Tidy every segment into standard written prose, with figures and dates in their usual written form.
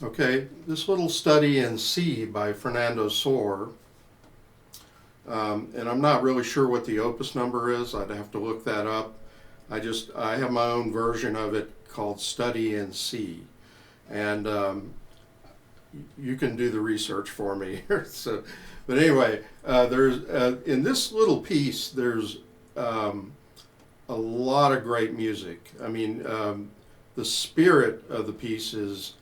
Okay, this little study in C by Fernando, and I'm not really sure what the opus number is. I'd have to look that up. I have my own version of it called Study in C, and you can do the research for me. So, but anyway, there's in this little piece there's a lot of great music. I mean, the spirit of the piece is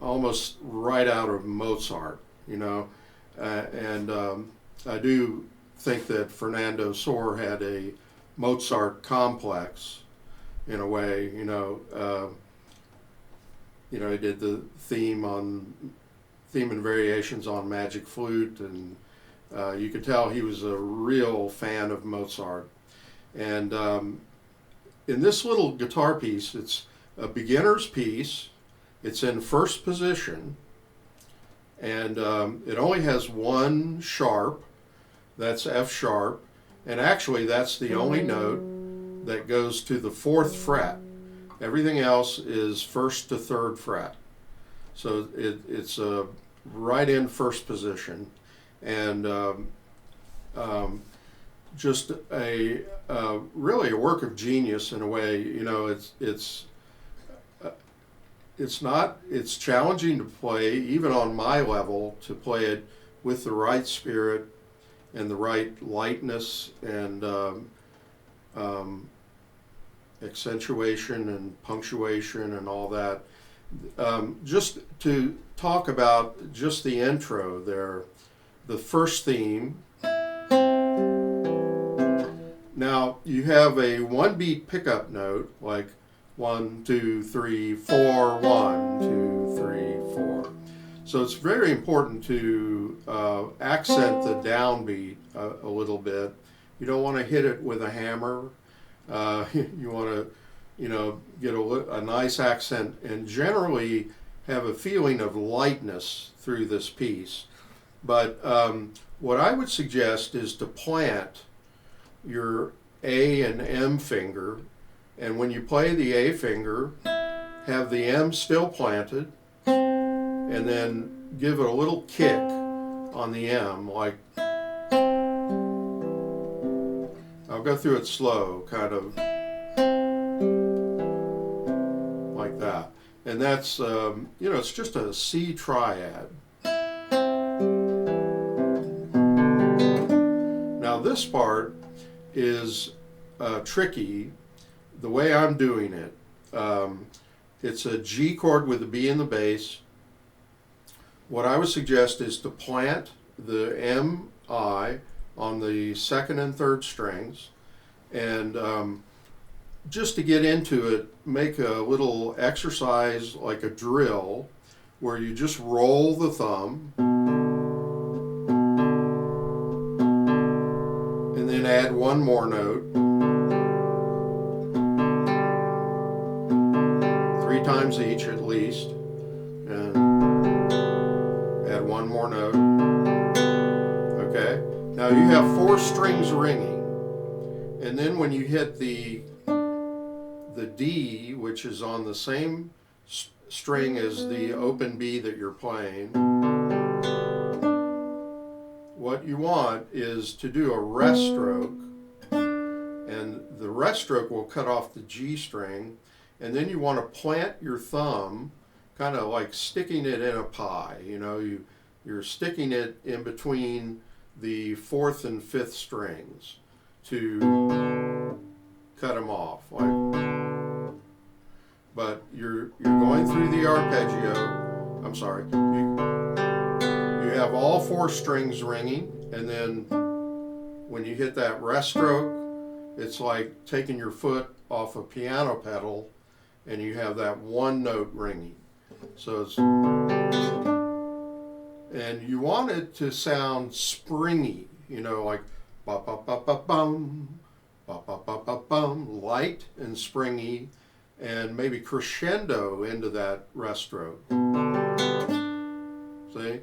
almost right out of Mozart, you know, and I do think that Fernando Sor had a Mozart complex in a way, he did the theme and variations on Magic Flute, and you could tell he was a real fan of Mozart. And in this little guitar piece, it's a beginner's piece. It's in first position, and it only has one sharp. That's F sharp, and actually that's the only note that goes to the fourth fret. Everything else is first to third fret. So it's right in first position, and just really a work of genius in a way. It's challenging to play, even on my level, to play it with the right spirit and the right lightness and accentuation and punctuation and all that. Just to talk about just the intro there, the first theme. Now you have a one beat pickup note, like 1, 2, 3, 4, 1, 2, 3, 4. So it's very important to accent the downbeat a little bit. You don't want to hit it with a hammer. You want to, get a nice accent and generally have a feeling of lightness through this piece. But what I would suggest is to plant your A and M finger, and when you play the A finger, have the M still planted, and then give it a little kick on the M, like, I'll go through it slow, kind of like that. And that's, it's just a C triad. Now this part is tricky. The way I'm doing it, it's a G chord with a B in the bass. What I would suggest is to plant the M-I on the second and third strings, and just to get into it, make a little exercise like a drill where you just roll the thumb and then add one more note. 3 times each at least, and add one more note. Okay, now you have 4 strings ringing, and then when you hit the D, which is on the same string as the open B that you're playing, what you want is to do a rest stroke, and the rest stroke will cut off the G string, and then you want to plant your thumb kind of like sticking it in a pie. You're sticking it in between the 4th and 5th strings to cut them off, but you're going through the arpeggio. I'm sorry, you have all 4 strings ringing, and then when you hit that rest stroke, it's like taking your foot off a piano pedal and you have that one note ringing. So it's, and you want it to sound springy, like ba ba ba ba bum, ba ba ba ba bum, light and springy, and maybe crescendo into that rest stroke. See?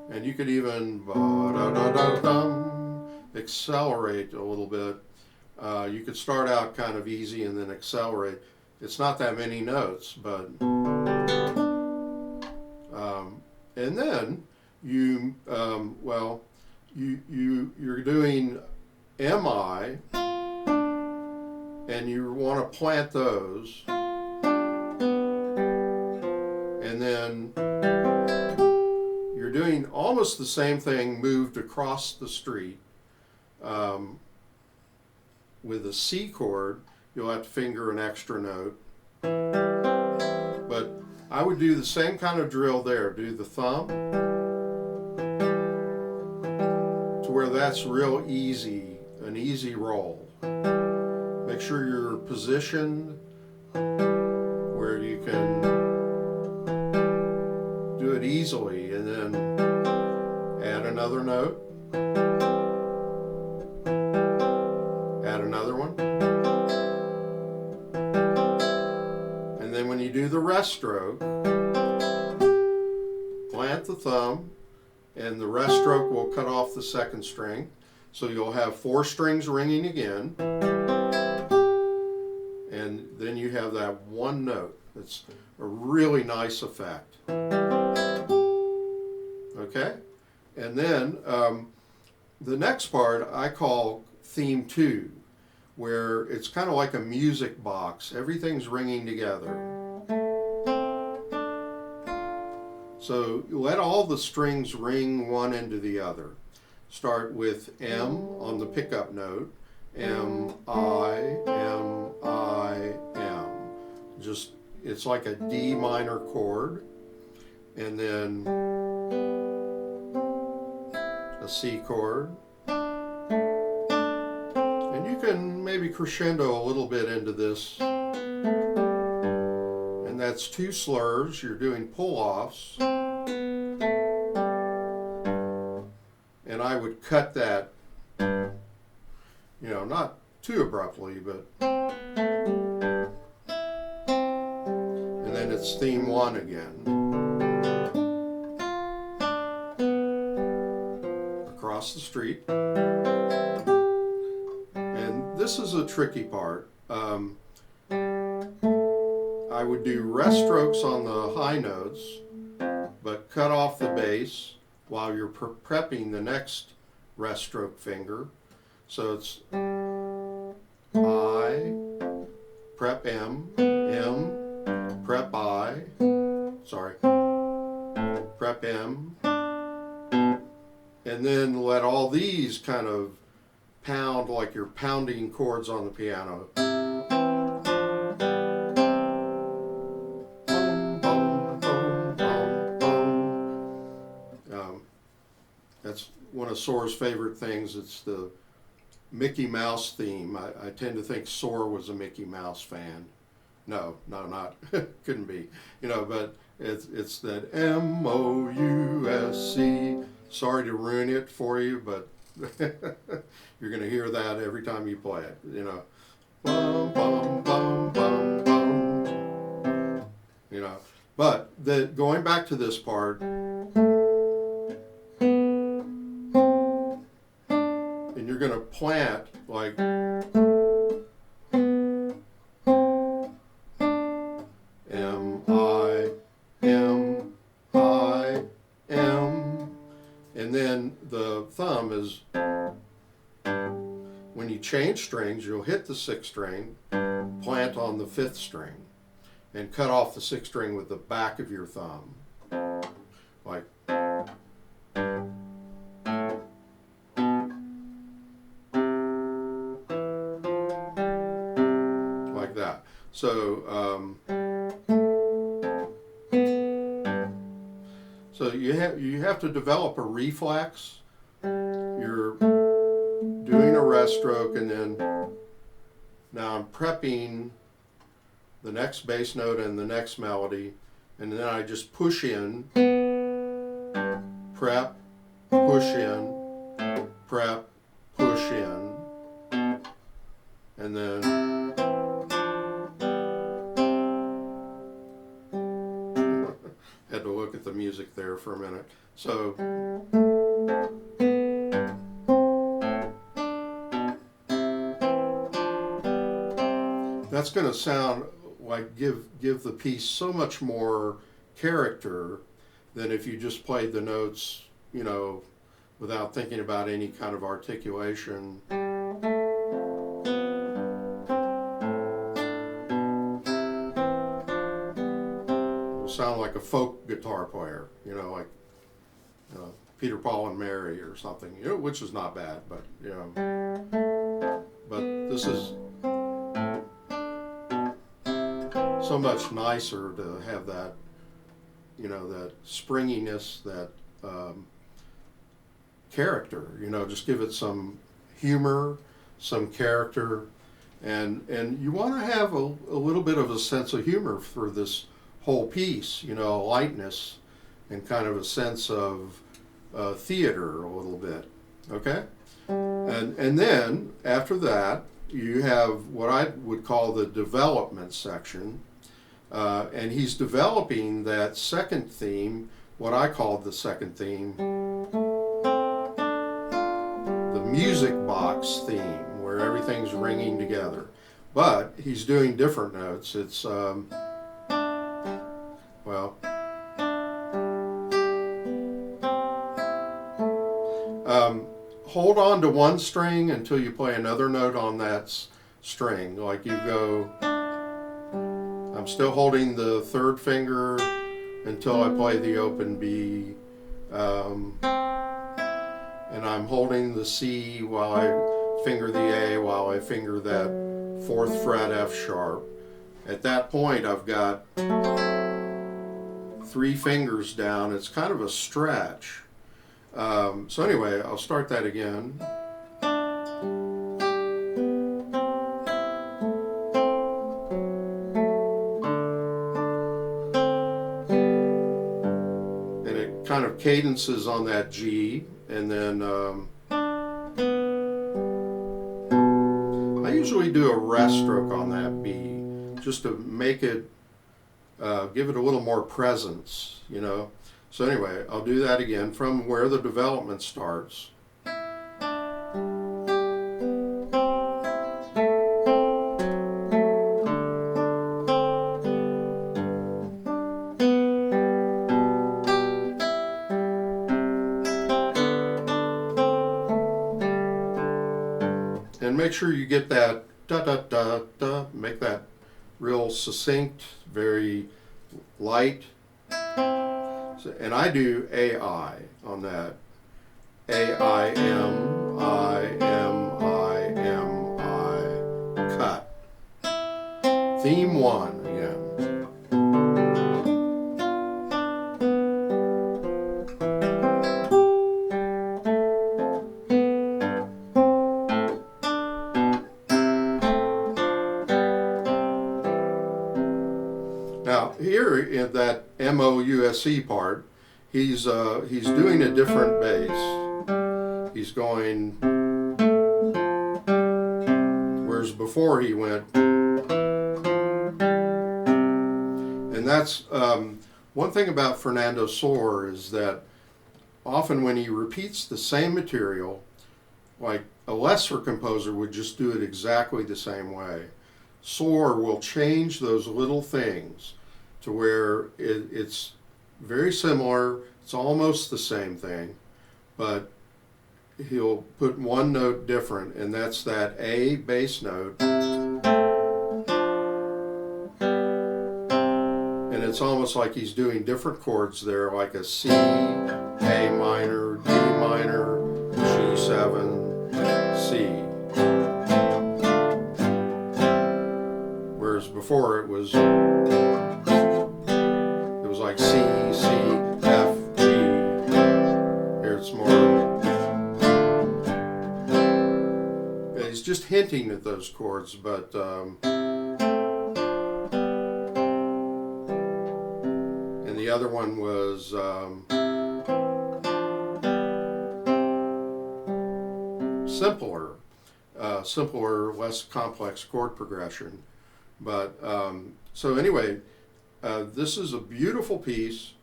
And you could even accelerate a little bit. You could start out kind of easy and then accelerate. it's not that many notes, but and then you're doing MI, and you want to plant those, and then you're doing almost the same thing moved across the street. With a C chord, you'll have to finger an extra note. But I would do the same kind of drill there. Do the thumb to where that's real easy, an easy roll. Make sure you're positioned where you can do it easily, and then add another note. Add another one. And then when you do the rest stroke, plant the thumb, and the rest stroke will cut off the second string. So you'll have 4 strings ringing again. And then you have that one note. It's a really nice effect. Okay? And then the next part I call theme 2, where it's kind of like a music box. Everything's ringing together. So let all the strings ring one into the other. Start with M on the pickup note. M, I, M, I, M. Just, it's like a D minor chord. And then a C chord. And you can maybe crescendo a little bit into this. And that's 2 slurs. You're doing pull-offs. And I would cut that, not too abruptly, but. And then it's theme 1 again. Across the street. And this is a tricky part. I would do rest strokes on the high notes, but cut off the bass while you're prepping the next rest stroke finger. So it's I, prep M, prep I, prep M, and then let all these kind of pound like you're pounding chords on the piano. That's one of Soar's favorite things. It's the Mickey Mouse theme. I tend to think Soar was a Mickey Mouse fan. No, not couldn't be. But it's that M-O-U-S-C. Sorry to ruin it for you, but you're going to hear that every time you play it. Bum, bum, bum, bum, bum. But going back to this part. And you're going to plant like M, I, M, I, M. And then the thumb is, when you change strings, you'll hit the 6th string, plant on the 5th string, and cut off the 6th string with the back of your thumb. Like. So you have to develop a reflex. You're doing a rest stroke, and then now I'm prepping the next bass note and the next melody, and then I just push in, prep, push in, prep, push in, and then had to look at the music there for a minute. So that's going to sound like give the piece so much more character than if you just played the notes, you know, without thinking about any kind of articulation. It'll sound like a folk guitar player, you know, like Peter, Paul, and Mary or something, you know, which is not bad, but you know, but this is so much nicer to have that, you know, that springiness, that character, you know, just give it some humor, some character, and you want to have a little bit of a sense of humor for this whole piece, you know, lightness and kind of a sense of theater a little bit, okay? And then after that, you have what I would call the development section, and he's developing that second theme, what I call the second theme, the music box theme, where everything's ringing together. But he's doing different notes. It's, well, hold on to one string until you play another note on that string. Like you go, I'm still holding the third finger until I play the open B, and I'm holding the C while I finger the A, while I finger that fourth fret F sharp. At that point, I've got 3 fingers down. It's kind of a stretch. So anyway, I'll start that again. And it kind of cadences on that G, and then I usually do a rest stroke on that B, just to make it, give it a little more presence, you know. So anyway, I'll do that again from where the development starts. And make sure you get that da da da da, make that real succinct, very light. And I do AI on that. A-I-M, I-M-I-M-I, cut. Theme 1 again. Now here in that M-O-U-S-E part, he's doing a different bass. He's going, whereas before he went, and that's one thing about Fernando Soar is that often when he repeats the same material, like a lesser composer would just do it exactly the same way. Soar will change those little things to where it's very similar, it's almost the same thing, but he'll put one note different, and that's that A bass note. And it's almost like he's doing different chords there, like a C, A minor, D minor, G7, C. Whereas before it was like C, C, F, G. Here it's more, he's just hinting at those chords, but and the other one was simpler, less complex chord progression. But so anyway, this is a beautiful piece.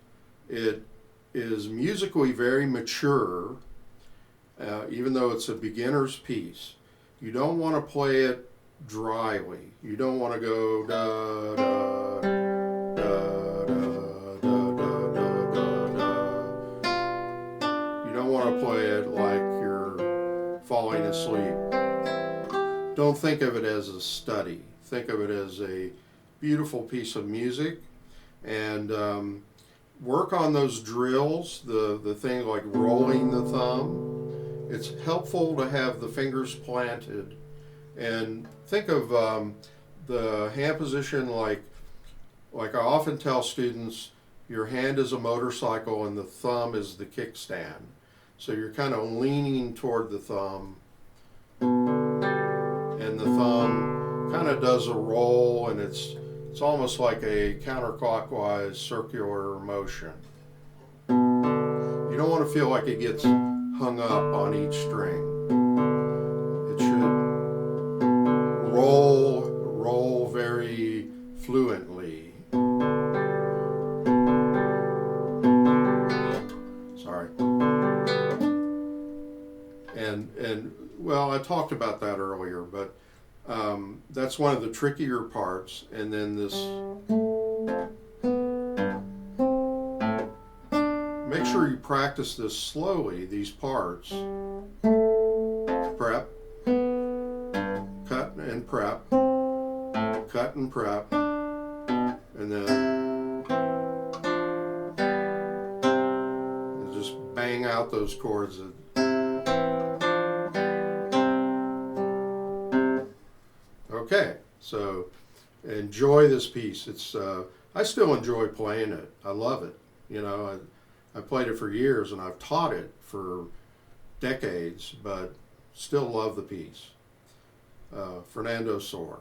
It is musically very mature, even though it's a beginner's piece. You don't want to play it dryly. You don't want to go da da don't think of it as a study. Think of it as a beautiful piece of music, and work on those drills, the thing like rolling the thumb. It's helpful to have the fingers planted, and think of the hand position like I often tell students, your hand is a motorcycle and the thumb is the kickstand. So you're kind of leaning toward the thumb, and the thumb kind of does a roll, and it's almost like a counterclockwise circular motion. You don't want to feel like it gets hung up on each string. It should roll very fluently. Sorry. And well, I talked about that earlier, but that's one of the trickier parts. And then this, make sure you practice this slowly, these parts. Prep, cut and prep, cut and prep, and then just bang out those chords. Okay, so enjoy this piece. It's I still enjoy playing it. I love it. You know, I played it for years and I've taught it for decades, but still love the piece. Fernando Soar.